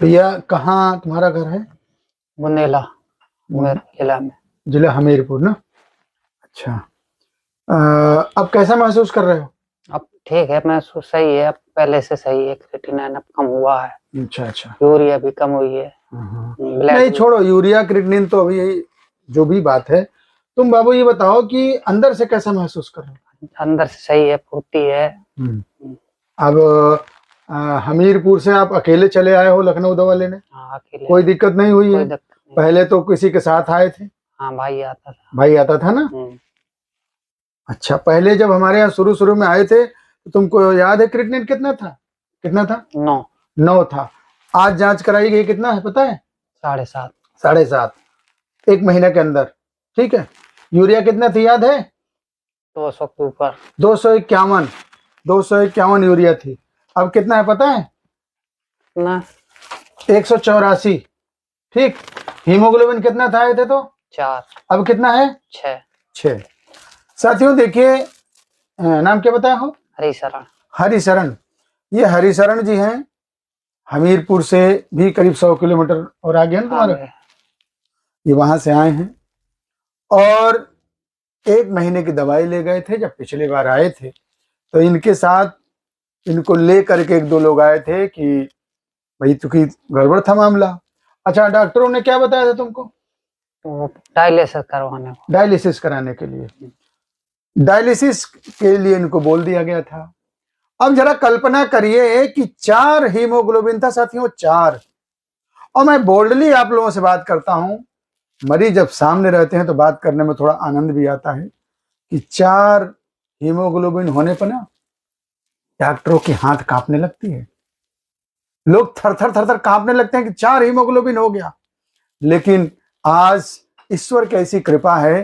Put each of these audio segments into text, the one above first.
भैया कहाँ तुम्हारा घर है? बुंदेला जिला में। जिला हमीरपुर ना। अच्छा। अब कैसा महसूस कर रहे हो? अब ठीक है, महसूस सही है, अब पहले से सही है। क्रिएटिनिन अब कम हुआ है, अच्छा अच्छा। यूरिया भी कम हुई है। ब्लड नहीं छोड़ो, यूरिया क्रिएटिनिन तो अभी यही जो भी बात है। तुम बाबू ये बताओ कि अंदर से कैसा महसूस कर रहे हो? अंदर से सही है, फुर्ती है। अब हमीरपुर से आप अकेले चले आए हो लखनऊ दवा लेने? हाँ, अकेले। कोई दिक्कत नहीं हुई कोई है? दिक्कत नहीं। पहले तो किसी के साथ आए थे? हाँ, भाई आता था। भाई आता था ना। अच्छा, पहले जब हमारे यहाँ शुरू शुरू में आए थे तो तुमको याद है क्रिएटिनिन कितना था? कितना था? 9 था। आज जांच कराई गई, कितना है पता है? 7.5। 7.5 एक महीने के अंदर। ठीक है। यूरिया कितना थी याद है? 200 के ऊपर। 251 यूरिया थी। अब कितना है पता है? ना 184। ठीक। हीमोग्लोबिन कितना था आए थे तो? 4। अब कितना है? 6। साथियों देखिए, नाम क्या बताया हो? हरिशरण। हरिशरण। ये हरिशरण जी हैं, हमीरपुर से भी करीब 100 किलोमीटर और आगे है तुम्हारा। ये वहां से आए हैं और 1 महीने की दवाई ले गए थे। जब पिछली बार आए थे तो इनके साथ इनको ले करके 1-2 लोग आए थे कि भाई चूंकि गड़बड़ था मामला। अच्छा, डॉक्टरों ने क्या बताया था तुमको? तो डायलिसिस करवाने को। डायलिसिस कराने के लिए। डायलिसिस के लिए इनको बोल दिया गया था। अब जरा कल्पना करिए कि 4 हीमोग्लोबिन था साथियों, 4। और मैं बोल्डली आप लोगों से बात करता हूं, मरीज जब सामने रहते हैं तो बात करने में थोड़ा आनंद भी आता है कि 4 हीमोग्लोबिन होने पर ना डॉक्टरों की हाथ कांपने लगती है। लोग थर थर थर थर कांपने लगते हैं कि 4 हीमोग्लोबिन हो गया। लेकिन आज ईश्वर की ऐसी कृपा है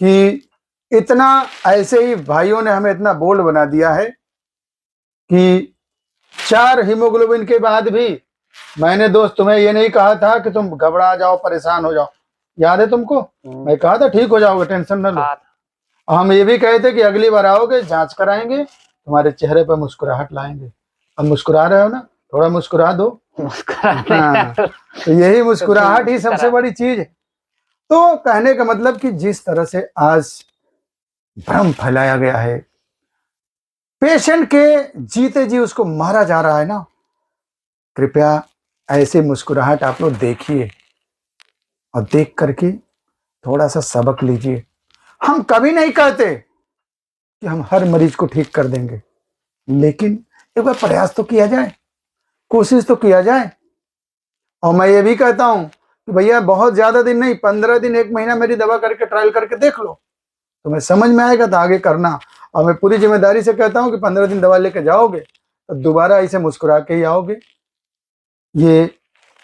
कि इतना, ऐसे ही भाइयों ने हमें इतना बोल्ड बना दिया है कि 4 हीमोग्लोबिन के बाद भी मैंने दोस्त तुम्हें ये नहीं कहा था कि तुम घबरा जाओ, परेशान हो जाओ। याद है तुमको? मैं कहा था ठीक हो जाओगे, टेंशन न लो। हम ये भी कहे थे कि अगली बार आओगे जांच कराएंगे, तुम्हारे चेहरे पर मुस्कुराहट लाएंगे। अब मुस्कुरा रहे हो ना, थोड़ा मुस्कुरा दो। हाँ, तो यही मुस्कुराहट ही सबसे बड़ी चीज है। तो कहने का मतलब कि जिस तरह से आज भ्रम फैलाया गया है, पेशेंट के जीते जी उसको मारा जा रहा है ना, कृपया ऐसे मुस्कुराहट आप लोग देखिए और देख करके थोड़ा सा सबक लीजिए। हम कभी नहीं कहते कि हम हर मरीज को ठीक कर देंगे, लेकिन एक बार प्रयास तो किया जाए, कोशिश तो किया जाए। और मैं ये भी कहता हूं कि भैया बहुत ज्यादा दिन नहीं, 15 दिन 1 महीना मेरी दवा करके ट्रायल करके देख लो, तुम्हें समझ में आएगा तो आगे करना। और मैं पूरी जिम्मेदारी से कहता हूं कि 15 दिन दवा लेके जाओगे तो दोबारा ऐसे मुस्कुरा के ही आओगे। ये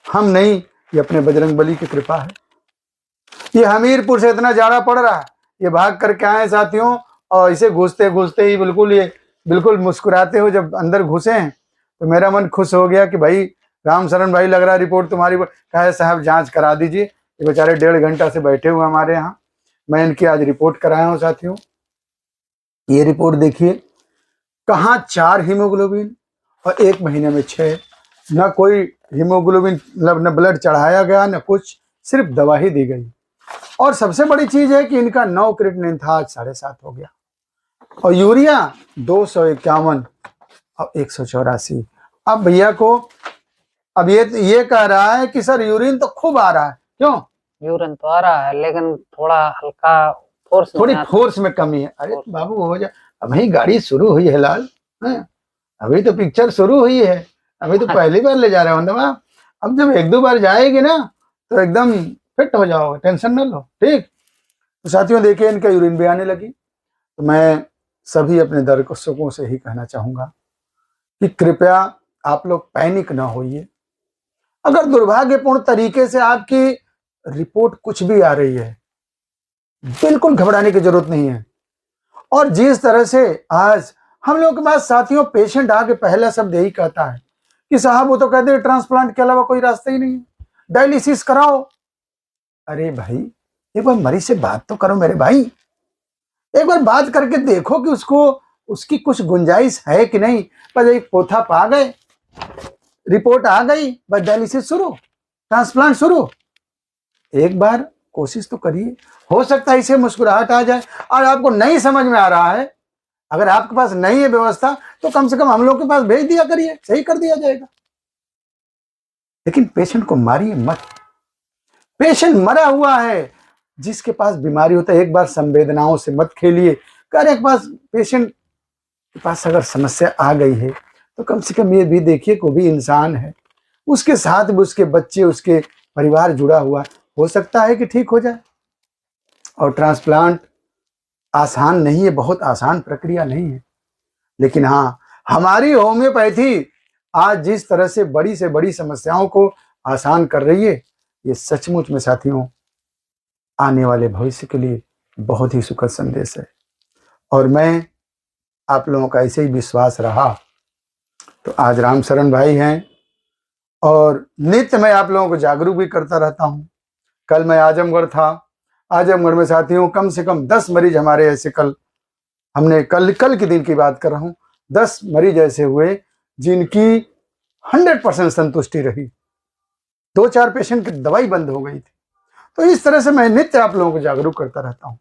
हम नहीं, ये अपने बजरंग बली की कृपा है। ये हमीरपुर से इतना जाड़ा पड़ रहा है, ये भाग करके आए साथियों, और इसे घुसते घुसते ही बिल्कुल मुस्कुराते हो जब अंदर घुसे हैं तो मेरा मन खुश हो गया कि भाई राम शरण भाई, लग रहा रिपोर्ट तुम्हारी। कहा साहब जांच करा दीजिए। ये बेचारे 1.5 घंटा से बैठे हुए हमारे यहाँ। मैं इनकी आज रिपोर्ट कराया हूँ साथियों। ये रिपोर्ट देखिए, कहाँ 4 हीमोग्लोबिन और 1 महीने में 6। ना कोई हीमोग्लोबिन, मतलब न ब्लड चढ़ाया गया न कुछ, सिर्फ दवा ही दी गई। और सबसे बड़ी चीज है कि इनका 9 क्रिएटिनिन था, आज 7.5 हो गया। और यूरिया 251 और 184। अब भैया को अब ये कह रहा है कि सर यूरिन तो खूब आ रहा है। क्यों? यूरिन तो आ रहा है लेकिन थोड़ा हल्का थोड़ी फोर्स में कमी है। अरे बाबू हो जा, अभी गाड़ी शुरू हुई है लाल, अभी तो पिक्चर शुरू हुई है, अभी तो पहली बार ले जा रहे हो दवा। अब जब 1-2 बार जाएगी ना तो एकदम फिट हो जाओगे, टेंशन न लो। ठीक। तो साथियों देखिए, इनका यूरिन भी आने लगी। तो मैं सभी अपने दर्शकों से ही कहना चाहूंगा कि कृपया आप लोग पैनिक ना होइए। अगर दुर्भाग्यपूर्ण तरीके से आपकी रिपोर्ट कुछ भी आ रही है, बिल्कुल घबराने की जरूरत नहीं है। और जिस तरह से आज हम लोगों के पास साथियों पेशेंट आके पहला शब्द यही कहता है कि साहब वो तो कहते हैं ट्रांसप्लांट के अलावा कोई रास्ता ही नहीं है, डायलिसिस कराओ। अरे भाई, एक बार मरीज से बात तो करो मेरे भाई, एक बार बात करके देखो कि उसको उसकी कुछ गुंजाइश है कि नहीं। पर एक पोथा पा गए, रिपोर्ट आ गई, बस डायलिसिस शुरू, ट्रांसप्लांट शुरू। एक बार कोशिश तो करिए, हो सकता है इसे मुस्कुराहट आ जाए। और आपको नहीं समझ में आ रहा है, अगर आपके पास नहीं है व्यवस्था, तो कम से कम हम लोग के पास भेज दिया करिए, सही कर दिया जाएगा। लेकिन पेशेंट को मारिए मत। पेशेंट मरा हुआ है, जिसके पास बीमारी होता है, एक बार संवेदनाओं से मत खेलिए। एक पास पेशेंट के पास अगर समस्या आ गई है, तो कम से कम ये भी देखिए को भी इंसान है, उसके साथ भी उसके बच्चे, उसके परिवार जुड़ा हुआ, हो सकता है कि ठीक हो जाए। और ट्रांसप्लांट आसान नहीं है, बहुत आसान प्रक्रिया नहीं है। लेकिन हाँ, हमारी होम्योपैथी आज जिस तरह से बड़ी समस्याओं को आसान कर रही है, ये सचमुच में साथियों आने वाले भविष्य के लिए बहुत ही सुखद संदेश है। और मैं आप लोगों का ऐसे ही विश्वास रहा तो आज राम शरण भाई हैं, और नित्य मैं आप लोगों को जागरूक भी करता रहता हूं। कल मैं आजमगढ़ था, आजमगढ़ में साथियों कम से कम 10 मरीज हमारे ऐसे हमने कल के दिन की बात कर रहा हूं, 10 मरीज ऐसे हुए जिनकी 100% संतुष्टि रही। 2-4 पेशेंट की दवाई बंद हो गई थी। तो इस तरह से मैं नित्य आप लोगों को जागरूक करता रहता हूं,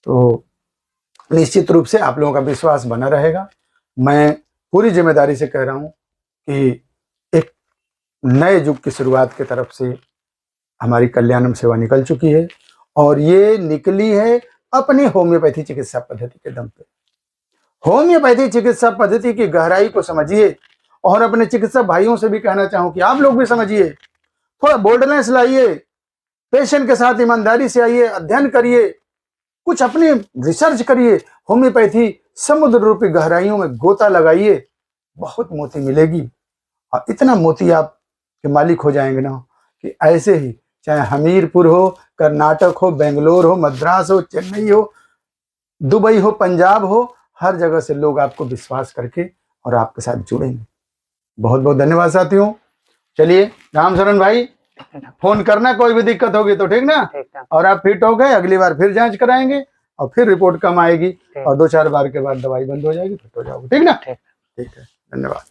तो निश्चित रूप से आप लोगों का विश्वास बना रहेगा। मैं पूरी जिम्मेदारी से कह रहा हूं कि एक नए युग की शुरुआत की तरफ से हमारी कल्याणम सेवा निकल चुकी है, और ये निकली है अपनी होम्योपैथी चिकित्सा पद्धति के दम पे। होम्योपैथी चिकित्सा पद्धति की गहराई को समझिए, और अपने चिकित्सक भाइयों से भी कहना चाहूं कि आप लोग भी समझिए, थोड़ा बोल्डनेस लाइए, पेशेंट के साथ ईमानदारी से आइए, अध्ययन करिए, कुछ अपनी रिसर्च करिए, होम्योपैथी समुद्र रूपी गहराइयों में गोता लगाइए, बहुत मोती मिलेगी। और इतना मोती आप के मालिक हो जाएंगे ना कि ऐसे ही चाहे हमीरपुर हो, कर्नाटक हो, बेंगलोर हो, मद्रास हो, चेन्नई हो, दुबई हो, पंजाब हो, हर जगह से लोग आपको विश्वास करके और आपके साथ जुड़ेंगे। बहुत बहुत धन्यवाद साथियों। चलिए राम शरण भाई, फोन करना कोई भी दिक्कत होगी तो, ठीक ना? और आप फिट हो गए, अगली बार फिर जांच कराएंगे और फिर रिपोर्ट कम आएगी, और 2-4 बार के बाद दवाई बंद हो जाएगी, फिट हो जाओगे, ठीक ना? ठीक है, धन्यवाद।